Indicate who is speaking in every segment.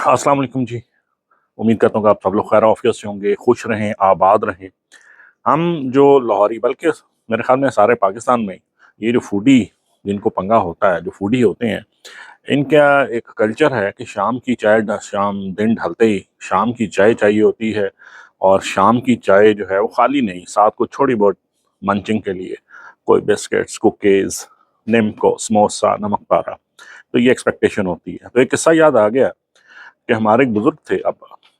Speaker 1: अस्सलाम वालेकुम जी। उम्मीद करता हूँ कि आप सब लोग खैर आफियत से होंगे, खुश रहें, आबाद रहें। हम जो लाहौरी बल्कि मेरे ख्याल में सारे पाकिस्तान में ये जो फूडी जिनको पंगा होता है, जो फूडी होते हैं, इनका एक कल्चर है कि शाम की चाय शाम दिन ढलते ही शाम की चाय चाहिए होती है। और शाम की चाय जो है वो खाली नहीं, साथ को थोड़ी बहुत मंचिंग के लिए कोई बिस्किट्स, कुकीज़, निम्को, समोसा, नमक पारा, तो ये एक्सपेक्टेशन होती है। तो एक किस्सा याद आ गया कि हमारे एक बुजुर्ग थे, अब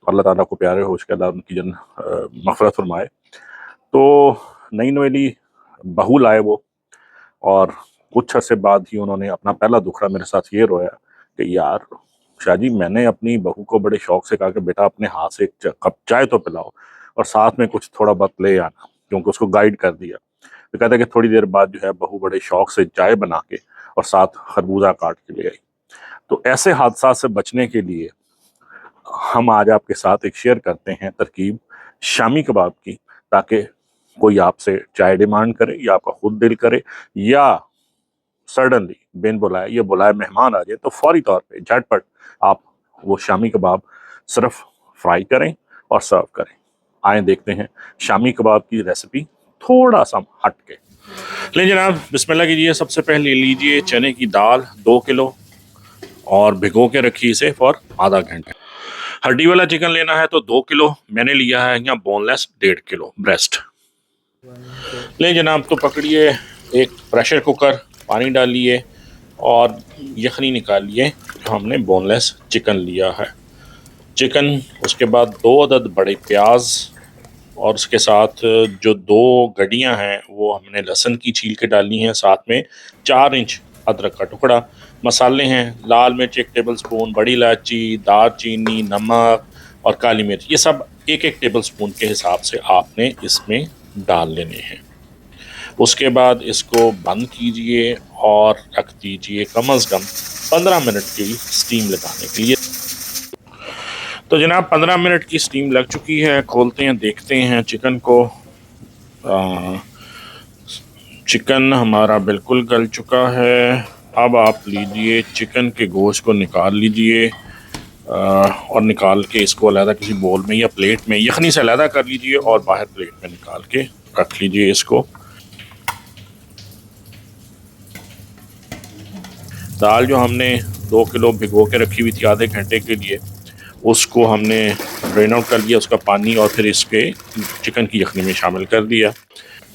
Speaker 1: अल्लाह ताला को प्यारे हो, उसके अल्लाह उनकी मग़फ़िरत फरमाए। तो नई नवेली बहू लाए वो, और कुछ अरसे बाद ही उन्होंने अपना पहला दुखड़ा मेरे साथ ये रोया कि यार शाहजी, मैंने अपनी बहू को बड़े शौक से कहा कि बेटा अपने हाथ से एक कप चाय तो पिलाओ और साथ में कुछ थोड़ा बहुत ले आना, क्योंकि उसको गाइड कर दिया। तो कहता है कि थोड़ी देर बाद जो है बहू बड़े शौक से चाय बना के और साथ खरबूजा काट के ले आई। तो ऐसे हादसा से बचने के लिए हम आज आपके साथ एक शेयर करते हैं तरकीब शामी कबाब की, ताकि कोई आपसे चाय डिमांड करे या आपका खुद दिल करे, या सडनली बिन बुलाए ये बुलाए मेहमान आ जाए, तो फौरी तौर पे झटपट आप वो शामी कबाब सिर्फ फ्राई करें और सर्व करें। आए देखते हैं शामी कबाब की रेसिपी थोड़ा सा हट के। ले जनाब, बिस्मिल्लाह कीजिए। सबसे पहले लीजिए चने की दाल 2 किलो और भिगो के रखिए इसे फॉर आधा घंटा। हड्डी वाला चिकन लेना है तो 2 किलो, मैंने लिया है यहाँ बोनलेस 1.5 किलो ब्रेस्ट। ले जनाब, तो पकड़िए एक प्रेशर कुकर, पानी डालिए और यखनी निकालिए जो हमने बोनलेस चिकन लिया है। चिकन, उसके बाद 2 अदद बड़े प्याज, और उसके साथ जो 2 गड्डियाँ हैं वो हमने लहसुन की छील के डालनी है, साथ में 4 इंच अदरक का टुकड़ा। मसाले हैं लाल मिर्च 1 टेबल स्पून, बड़ी इलायची, दालचीनी, नमक और काली मिर्च, ये सब 1-1 टेबल स्पून के हिसाब से आपने इसमें डाल लेने हैं। उसके बाद इसको बंद कीजिए और रख दीजिए कम अज़ कम 15 मिनट की स्टीम लगाने के लिए। तो जनाब 15 मिनट की स्टीम लग चुकी है, खोलते हैं, देखते हैं चिकन को। चिकन हमारा बिल्कुल गल चुका है। अब आप लीजिए चिकन के गोश्त को निकाल लीजिए, और निकाल के इसको अलहदा किसी बोल में या प्लेट में यखनी से अलहदा कर लीजिए और बाहर प्लेट में निकाल के रख लीजिए इसको। दाल जो हमने 2 किलो भिगो के रखी हुई थी आधे घंटे के लिए, उसको हमने ड्रेन आउट कर लिया उसका पानी, और फिर इसके चिकन की यखनी में शामिल कर दिया।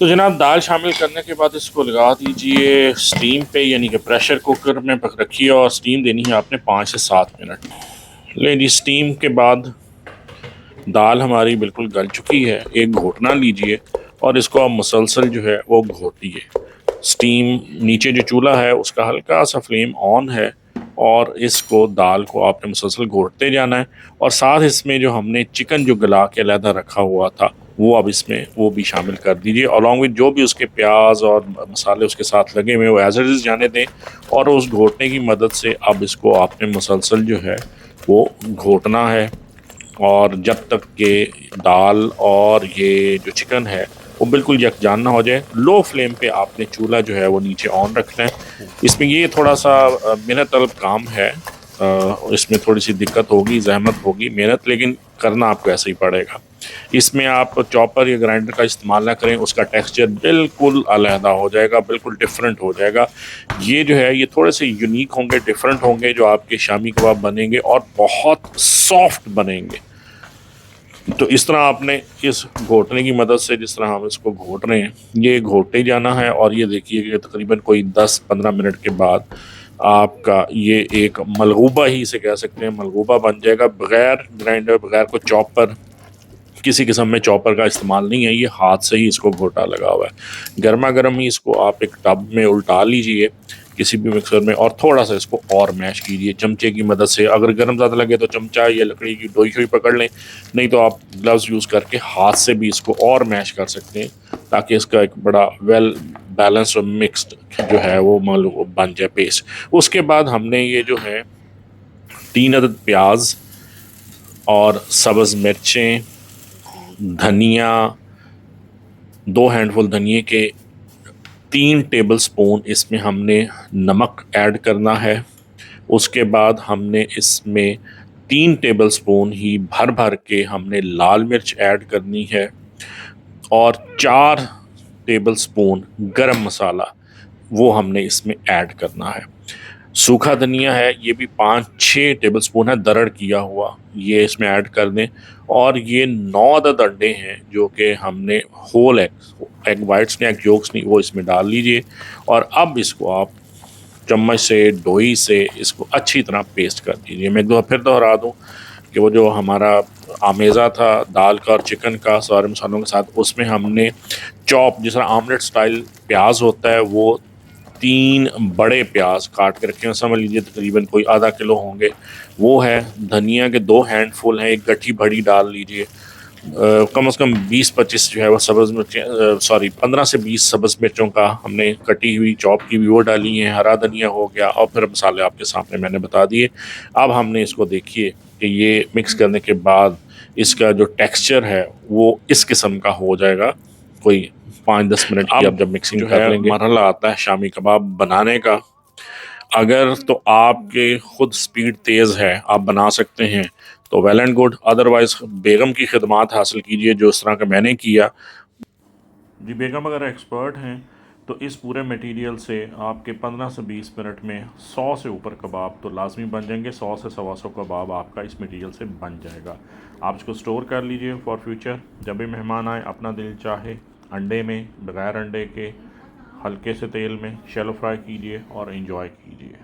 Speaker 1: तो जनाब दाल शामिल करने के बाद इसको लगा दीजिए स्टीम पे, यानी कि प्रेशर कुकर में रखिए और स्टीम देनी है आपने 5 से 7 मिनट। ले जी, स्टीम के बाद दाल हमारी बिल्कुल गल चुकी है। एक घोटना लीजिए और इसको आप मुसलसल जो है वो घोटिए। स्टीम, नीचे जो चूल्हा है उसका हल्का सा फ्लेम ऑन है, और इसको दाल को आपने मुसलसल घोटते जाना है। और साथ इसमें जो हमने चिकन जो गला के अलहदा रखा हुआ था वो अब इसमें वो भी शामिल कर दीजिए, अलॉन्ग विद जो भी उसके प्याज और मसाले उसके साथ लगे हुए वो एज इट इज़ जाने दें। और उस घोटने की मदद से अब इसको आपने मुसलसल जो है वो घोटना है, और जब तक कि दाल और ये जो चिकन है वो बिल्कुल यकजान ना हो जाए। लो फ्लेम पे आपने चूल्हा जो है वो नीचे ऑन रखना है। इसमें ये थोड़ा सा मेहनत तलब काम है, इसमें थोड़ी सी दिक्कत होगी, जहमत होगी, मेहनत, लेकिन करना आपको ऐसे ही पड़ेगा। इसमें आप चॉपर या ग्राइंडर का इस्तेमाल ना करें, उसका टेक्सचर बिल्कुल अलहदा हो जाएगा, बिल्कुल डिफरेंट हो जाएगा। ये जो है ये थोड़े से यूनिक होंगे, डिफरेंट होंगे जो आपके शामी कबाब बनेंगे, और बहुत सॉफ्ट बनेंगे। तो इस तरह आपने इस घोटने की मदद से, जिस तरह हम इसको घोट रहे हैं, ये घोटे जाना है। और ये देखिए कि तकरीबन कोई 10-15 मिनट के बाद आपका ये एक मलगूबा ही इसे कह सकते हैं, मलगूबा बन जाएगा। बग़ैर ग्राइंडर, बग़ैर कोई चॉपर, किसी किस्म में चॉपर का इस्तेमाल नहीं है, ये हाथ से ही इसको घोटा लगा हुआ है। गर्मा गर्म ही इसको आप एक टब में उल्टा लीजिए किसी भी मिक्सर में, और थोड़ा सा इसको और मैश कीजिए चमचे की मदद से। अगर गर्म ज़्यादा लगे तो चमचा या लकड़ी की डोई शोई पकड़ लें, नहीं तो आप ग्लव्स यूज़ करके हाथ से भी इसको और मैश कर सकते हैं, ताकि इसका एक बड़ा वेल बैलेंस और मिक्सड जो है वो मालूम बन जाए पेस्ट। उसके बाद हमने ये जो है 3 अदद प्याज और सब्ज़ मिर्चें, धनिया, 2 हैंडफुल धनिए के, 3 टेबल स्पून इसमें हमने नमक ऐड करना है। उसके बाद हमने इसमें 3 टेबलस्पून ही भर भर के हमने लाल मिर्च ऐड करनी है और 4 टेबलस्पून गरम मसाला वो हमने इसमें ऐड करना है। सूखा धनिया है, ये भी 5-6 टेबलस्पून है दरड़ किया हुआ, ये इसमें ऐड कर दें। और ये 9 अदद अंडे हैं जो कि हमने होल एग वाइट्स नहीं, एग योक्स नहीं, वो इसमें डाल लीजिए। और अब इसको आप चम्मच से, डोई से इसको अच्छी तरह पेस्ट कर दीजिए। मैं एक दफ़ा फिर दोहरा दूँ कि वो जो हमारा आमेज़ा था दाल का और चिकन का सारे मसालों के साथ, उसमें हमने चॉप, जिस तरह आमलेट स्टाइल प्याज होता है, वो 3 बड़े प्याज काट के रखे हैं, समझ लीजिए तकरीबन कोई आधा किलो होंगे वो है। धनिया के 2 हैंडफुल हैं, एक गठी बड़ी डाल लीजिए। कम से कम 20-25 जो है वो सब्ज़ मिर्चें, सॉरी 15 से 20 सब्ज़ मिर्चों का हमने कटी हुई चॉप की भी वो डाली हैं। हरा धनिया हो गया और फिर मसाले आपके सामने मैंने बता दिए। अब हमने इसको देखिए कि ये मिक्स करने के बाद इसका जो टेक्सचर है वो इस किस्म का हो जाएगा। कोई 5-10 मिनट की आप जब मिक्सिंग कर लेंगे, मरहला आता है शामी कबाब बनाने का। अगर तो आपके खुद स्पीड तेज़ है, आप बना सकते हैं तो वेल एंड गुड, अदरवाइज़ बेगम की खिदमात हासिल कीजिए जो इस तरह का मैंने किया। जी बेगम अगर एक्सपर्ट हैं तो इस पूरे मटेरियल से आपके 15 से 20 मिनट में 100 से ऊपर कबाब तो लाजमी बन जाएंगे। 100 से 125 कबाब आपका इस मटेरियल से बन जाएगा। आप इसको स्टोर कर लीजिए फॉर फ्यूचर, जब भी मेहमान आए अपना दिल चाहे अंडे में, बगैर अंडे के, हल्के से तेल में शैलो फ्राई कीजिए और एंजॉय कीजिए।